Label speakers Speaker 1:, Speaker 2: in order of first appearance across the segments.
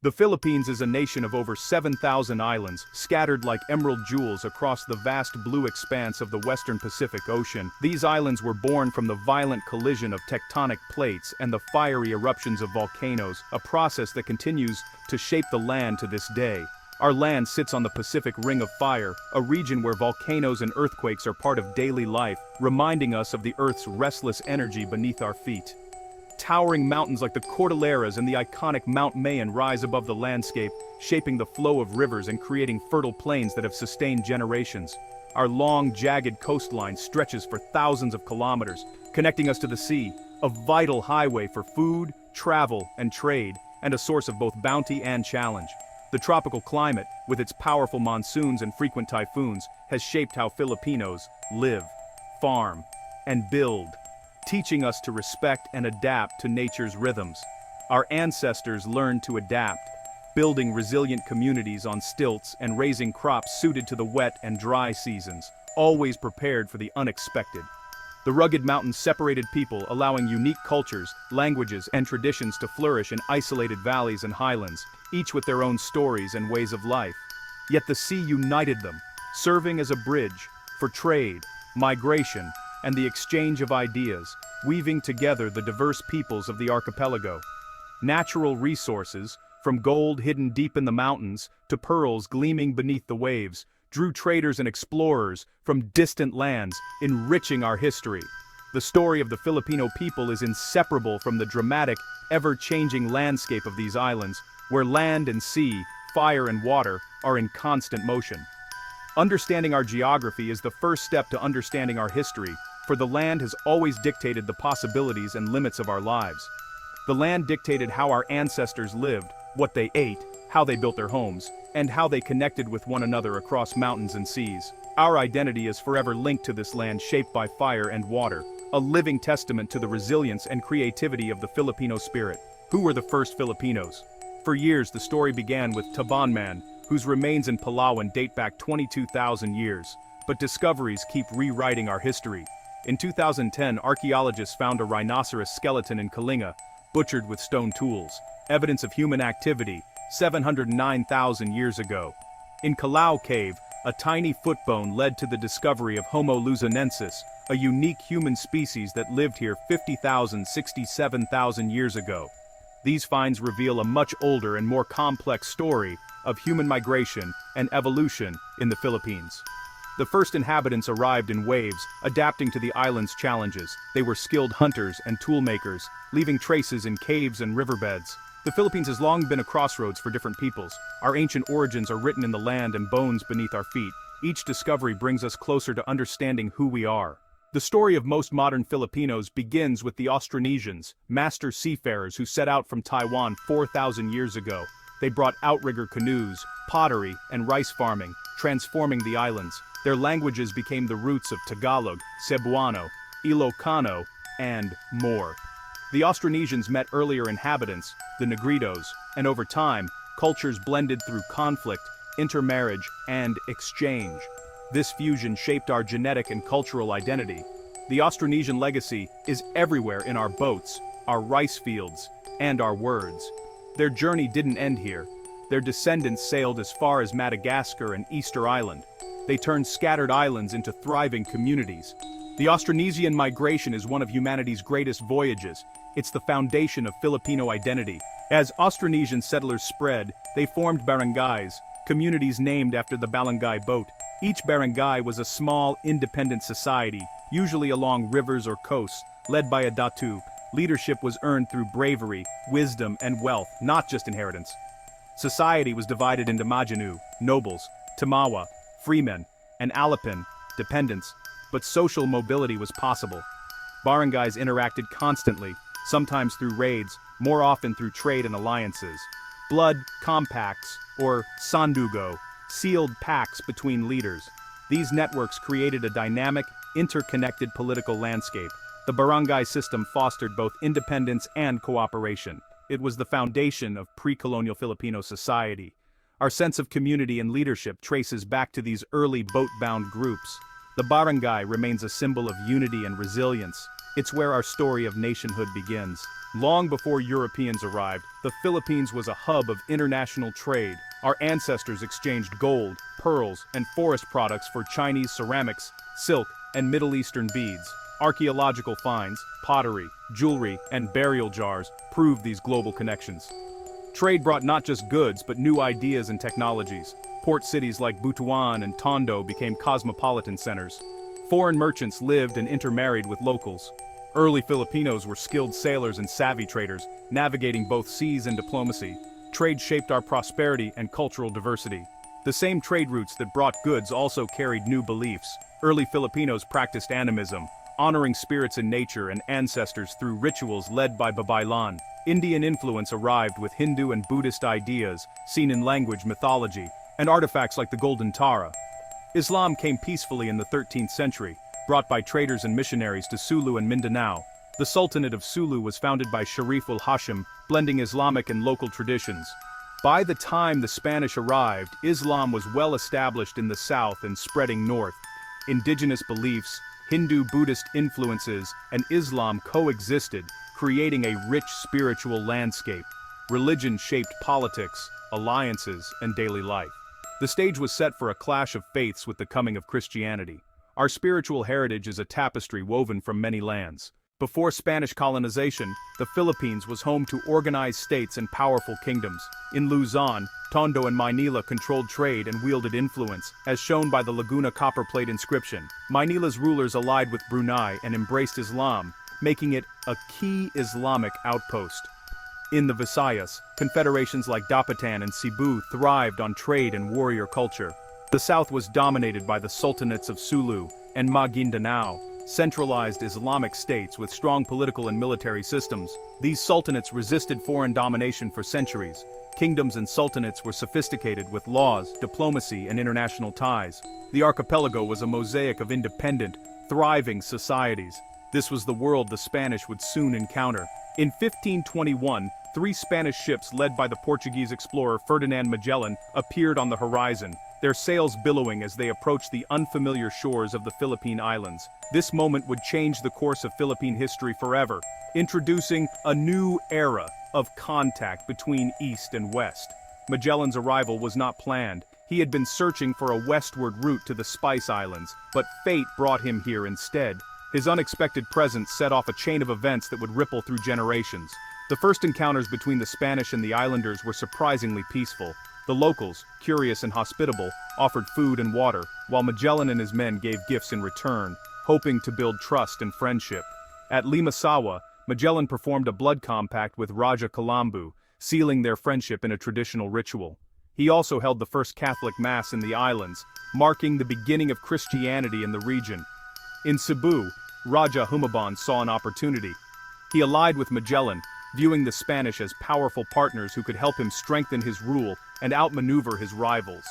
Speaker 1: The Philippines is a nation of over 7,000 islands, scattered like emerald jewels across the vast blue expanse of the western Pacific Ocean. These islands were born from the violent collision of tectonic plates and the fiery eruptions of volcanoes, a process that continues to shape the land to this day. Our land sits on the Pacific Ring of Fire, a region where volcanoes and earthquakes are part of daily life, reminding us of the Earth's restless energy beneath our feet. Towering mountains like the Cordilleras and the iconic Mount Mayon rise above the landscape, shaping the flow of rivers and creating fertile plains that have sustained generations. Our long, jagged coastline stretches for thousands of kilometers, connecting us to the sea, a vital highway for food, travel, and trade, and a source of both bounty and challenge. The tropical climate, with its powerful monsoons and frequent typhoons, has shaped how Filipinos live, farm, and build, teaching us to respect and adapt to nature's rhythms. Our ancestors learned to adapt, building resilient communities on stilts and raising crops suited to the wet and dry seasons, always prepared for the unexpected. The rugged mountains separated people, allowing unique cultures, languages, and traditions to flourish in isolated valleys and highlands, each with their own stories and ways of life. Yet the sea united them, serving as a bridge for trade, migration, and the exchange of ideas, weaving together the diverse peoples of the archipelago. Natural resources, from gold hidden deep in the mountains to pearls gleaming beneath the waves, drew traders and explorers from distant lands, enriching our history. The story of the Filipino people is inseparable from the dramatic, ever-changing landscape of these islands, where land and sea, fire and water, are in constant motion. Understanding our geography is the first step to understanding our history, for the land has always dictated the possibilities and limits of our lives. The land dictated how our ancestors lived, what they ate, how they built their homes, and how they connected with one another across mountains and seas. Our identity is forever linked to this land shaped by fire and water, a living testament to the resilience and creativity of the Filipino spirit. Who were the first Filipinos? For years, the story began with Taban Man, whose remains in Palawan date back 22,000 years. But discoveries keep rewriting our history. In 2010, archaeologists found a rhinoceros skeleton in Kalinga, butchered with stone tools, evidence of human activity, 709,000 years ago. In Calao Cave, a tiny foot bone led to the discovery of Homo luzonensis, a unique human species that lived here 50,000 to 67,000 years ago. These finds reveal a much older and more complex story of human migration and evolution in the Philippines. The first inhabitants arrived in waves, adapting to the island's challenges. They were skilled hunters and toolmakers, leaving traces in caves and riverbeds. The Philippines has long been a crossroads for different peoples. Our ancient origins are written in the land and bones beneath our feet. Each discovery brings us closer to understanding who we are. The story of most modern Filipinos begins with the Austronesians, master seafarers who set out from Taiwan 4,000 years ago. They brought outrigger canoes, pottery, and rice farming, transforming the islands. Their languages became the roots of Tagalog, Cebuano, Ilocano, and more. The Austronesians met earlier inhabitants, the Negritos, and over time, cultures blended through conflict, intermarriage, and exchange. This fusion shaped our genetic and cultural identity. The Austronesian legacy is everywhere in our boats, our rice fields, and our words. Their journey didn't end here. Their descendants sailed as far as Madagascar and Easter Island. They turned scattered islands into thriving communities. The Austronesian migration is one of humanity's greatest voyages. It's the foundation of Filipino identity. As Austronesian settlers spread, they formed barangays, communities named after the barangay boat. Each barangay was a small, independent society, usually along rivers or coasts, led by a datu. Leadership was earned through bravery, wisdom, and wealth, not just inheritance. Society was divided into Majanu, nobles, Timawa, freemen, and Alipin, dependents, but social mobility was possible. Barangays interacted constantly, sometimes through raids, more often through trade and alliances. Blood compacts, or sandugo, sealed pacts between leaders. These networks created a dynamic, interconnected political landscape. The barangay system fostered both independence and cooperation. It was the foundation of pre-colonial Filipino society. Our sense of community and leadership traces back to these early boat-bound groups. The barangay remains a symbol of unity and resilience, It's where our story of nationhood begins. Long before Europeans arrived, the Philippines was a hub of international trade. Our ancestors exchanged gold, pearls, and forest products for Chinese ceramics, silk, and Middle Eastern beads. Archaeological finds, pottery, jewelry, and burial jars prove these global connections. Trade brought not just goods but new ideas and technologies. Port cities like Butuan and Tondo became cosmopolitan centers. Foreign merchants lived and intermarried with locals. Early Filipinos were skilled sailors and savvy traders, navigating both seas and diplomacy. Trade shaped our prosperity and cultural diversity. The same trade routes that brought goods also carried new beliefs. Early Filipinos practiced animism, honoring spirits in nature and ancestors through rituals led by babaylan. Indian influence arrived with Hindu and Buddhist ideas, seen in language, mythology, and artifacts like the Golden Tara. Islam came peacefully in the 13th century, brought by traders and missionaries to Sulu and Mindanao. The Sultanate of Sulu was founded by Sharif ul-Hashim, blending Islamic and local traditions. By the time the Spanish arrived, Islam was well established in the south and spreading north. Indigenous beliefs, Hindu-Buddhist influences, and Islam coexisted, creating a rich spiritual landscape. Religion shaped politics, alliances, and daily life. The stage was set for a clash of faiths with the coming of Christianity. Our spiritual heritage is a tapestry woven from many lands. Before Spanish colonization, the Philippines was home to organized states and powerful kingdoms. In Luzon, Tondo and Maynila controlled trade and wielded influence, as shown by the Laguna copperplate inscription. Maynila's rulers allied with Brunei and embraced Islam, making it a key Islamic outpost. In the Visayas, confederations like Dapitan and Cebu thrived on trade and warrior culture. The south was dominated by the sultanates of Sulu and Maguindanao, centralized Islamic states with strong political and military systems. These sultanates resisted foreign domination for centuries. Kingdoms and sultanates were sophisticated with laws, diplomacy, and international ties. The archipelago was a mosaic of independent, thriving societies. This was the world the Spanish would soon encounter. In 1521, 3 Spanish ships led by the Portuguese explorer Ferdinand Magellan appeared on the horizon, their sails billowing as they approached the unfamiliar shores of the Philippine Islands. This moment would change the course of Philippine history forever, introducing a new era of contact between East and West. Magellan's arrival was not planned. He had been searching for a westward route to the Spice Islands, but fate brought him here instead. His unexpected presence set off a chain of events that would ripple through generations. The first encounters between the Spanish and the islanders were surprisingly peaceful. The locals, curious and hospitable, offered food and water, while Magellan and his men gave gifts in return, hoping to build trust and friendship. At Limasawa, Magellan performed a blood compact with Raja Kalambu, sealing their friendship in a traditional ritual. He also held the first Catholic Mass in the islands, marking the beginning of Christianity in the region. In Cebu, Raja Humabon saw an opportunity. He allied with Magellan, viewing the Spanish as powerful partners who could help him strengthen his rule and outmaneuver his rivals.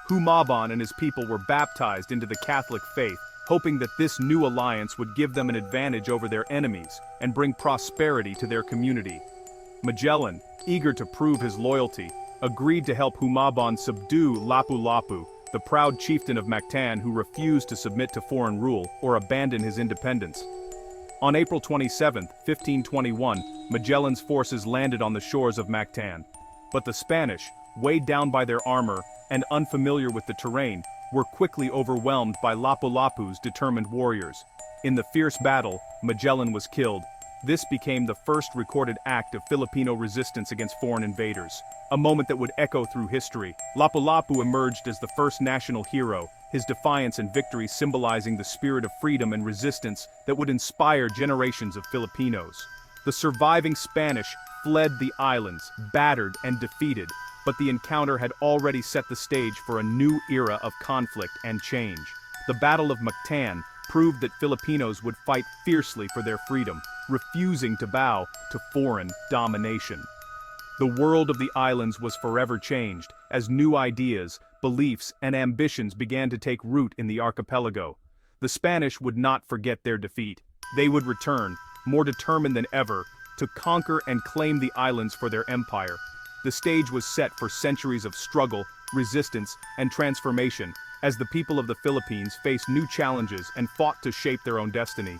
Speaker 1: Humabon and his people were baptized into the Catholic faith, hoping that this new alliance would give them an advantage over their enemies and bring prosperity to their community. Magellan, eager to prove his loyalty, agreed to help Humabon subdue Lapu-Lapu, the proud chieftain of Mactan who refused to submit to foreign rule or abandon his independence. On April 27, 1521, Magellan's forces landed on the shores of Mactan. But the Spanish, weighed down by their armor and unfamiliar with the terrain, were quickly overwhelmed by Lapu-Lapu's determined warriors. In the fierce battle, Magellan was killed. This became the first recorded act of Filipino resistance against foreign invaders, a moment that would echo through history. Lapu-Lapu emerged as the first national hero, his defiance and victory symbolizing the spirit of freedom and resistance that would inspire generations of Filipinos. The surviving Spanish fled the islands, battered and defeated, but the encounter had already set the stage for a new era of conflict and change. The Battle of Mactan proved that Filipinos would fight fiercely for their freedom, refusing to bow to foreign domination. The world of the islands was forever changed, as new ideas, beliefs, and ambitions began to take root in the archipelago. The Spanish would not forget their defeat. They would return, more determined than ever, to conquer and claim the islands for their empire. The stage was set for centuries of struggle, resistance, and transformation, as the people of the Philippines faced new challenges and fought to shape their own destiny.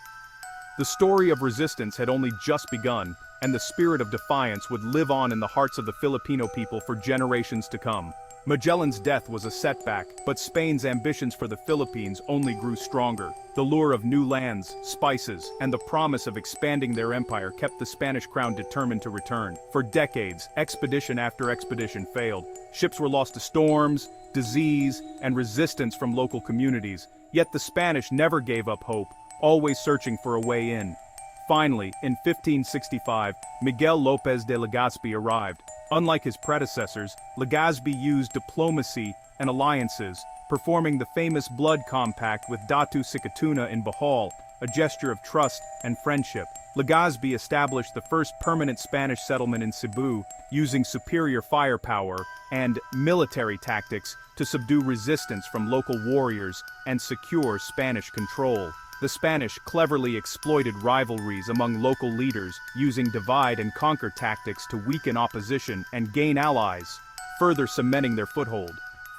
Speaker 1: The story of resistance had only just begun, and the spirit of defiance would live on in the hearts of the Filipino people for generations to come. Magellan's death was a setback, but Spain's ambitions for the Philippines only grew stronger. The lure of new lands, spices, and the promise of expanding their empire kept the Spanish crown determined to return. For decades, expedition after expedition failed. Ships were lost to storms, disease, and resistance from local communities, yet the Spanish never gave up hope, always searching for a way in. Finally, in 1565, Miguel López de Legazpi arrived. Unlike his predecessors, Legazpi used diplomacy and alliances, performing the famous blood compact with Datu Sikatuna in Bohol, a gesture of trust and friendship. Legazpi established the first permanent Spanish settlement in Cebu, using superior firepower and military tactics to subdue resistance from local warriors and secure Spanish control. The Spanish cleverly exploited rivalries among local leaders, using divide-and-conquer tactics to weaken opposition and gain allies, further cementing their foothold.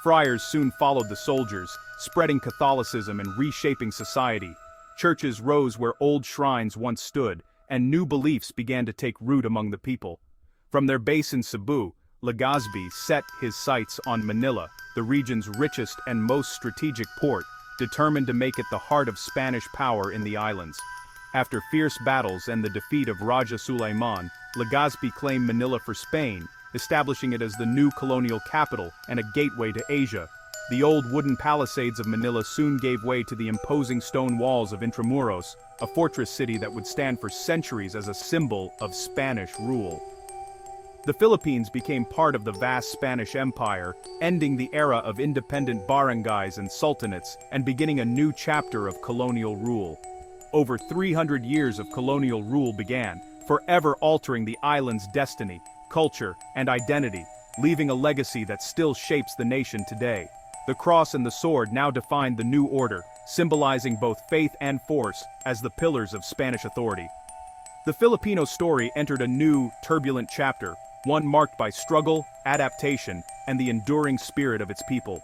Speaker 1: Friars soon followed the soldiers, spreading Catholicism and reshaping society. Churches rose where old shrines once stood, and new beliefs began to take root among the people. From their base in Cebu, Legazpi set his sights on Manila, the region's richest and most strategic port, determined to make it the heart of Spanish power in the islands. After fierce battles and the defeat of Raja Suleiman, Legazpi claimed Manila for Spain, establishing it as the new colonial capital and a gateway to Asia. The old wooden palisades of Manila soon gave way to the imposing stone walls of Intramuros, a fortress city that would stand for centuries as a symbol of Spanish rule. The Philippines became part of the vast Spanish Empire, ending the era of independent barangays and sultanates and beginning a new chapter of colonial rule. Over 300 years of colonial rule began, forever altering the island's destiny, culture, and identity, leaving a legacy that still shapes the nation today. The cross and the sword now defined the new order, symbolizing both faith and force as the pillars of Spanish authority. The Filipino story entered a new, turbulent chapter, one marked by struggle, adaptation, and the enduring spirit of its people.